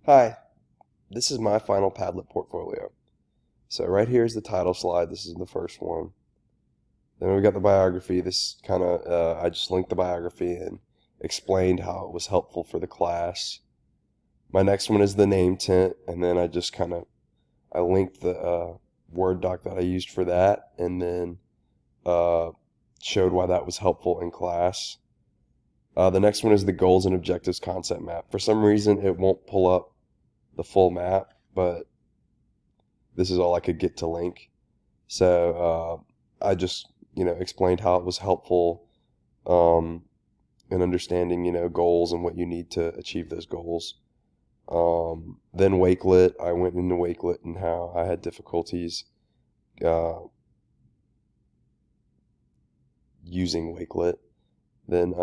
Hi, this is my final Padlet portfolio. So right here is the title slide. This is the first one. Then we got the biography. This kind of, I just linked the biography and explained how it was helpful for the class. My next one is the name tent, and then I just I linked the Word doc that I used for that, and then uh, showed why that was helpful in class. The next one is the goals and objectives concept map. For some reason, it won't pull up the full map, but this is all I could get to link. So I just, explained how it was helpful um, in understanding, goals and what you need to achieve those goals. Then Wakelet, I went into Wakelet and how I had difficulties uh, using Wakelet. Then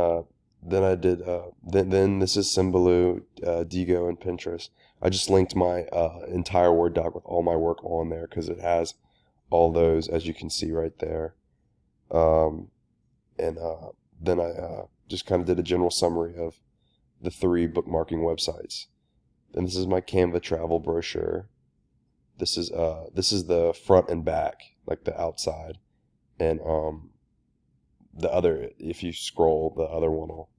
then I did then this is Symbaloo, Digo, and Pinterest. I just linked my entire Word doc with all my work on there because it has all those, as you can see right there. Um, and then I just kind of did a general summary of the three bookmarking websites. Then this is my Canva travel brochure. This is the front and back, like the outside, and the other. If you scroll, the other one will,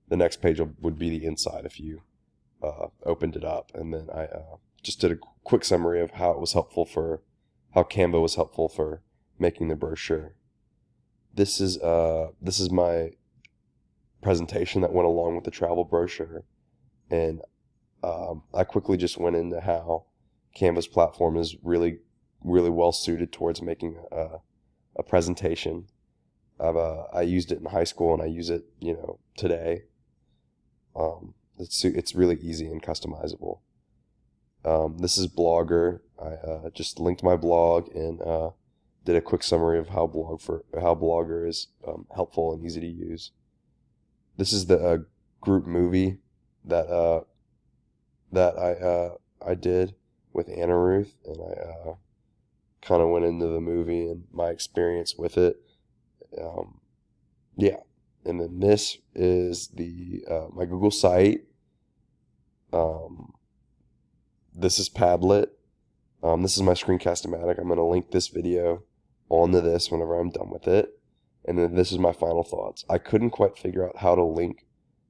the next page would be the inside if you opened it up. And then I just did a quick summary of how it was helpful for how Canva was helpful for making the brochure. This is my presentation that went along with the travel brochure, and I quickly just went into how Canva's platform is really well suited towards making a presentation. I used it in high school and I use it today. It's really easy and customizable. This is Blogger. I just linked my blog and did a quick summary of how Blogger is helpful and easy to use. This is the group movie that I did with Anna Ruth, and I kind of went into the movie and my experience with it. Yeah, and then this is the my Google site. This is Padlet. This is my Screencast-O-Matic. I'm going to link this video onto this whenever I'm done with it. And then this is my final thoughts. I couldn't quite figure out how to link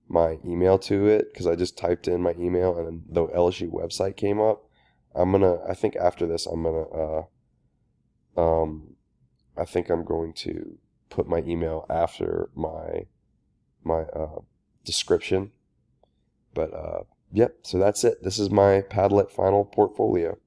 my email to it because I just typed in my email and then the LSU website came up. I think after this, I think I'm going to put my email after my description. But yep, so that's it. This is my Padlet final portfolio.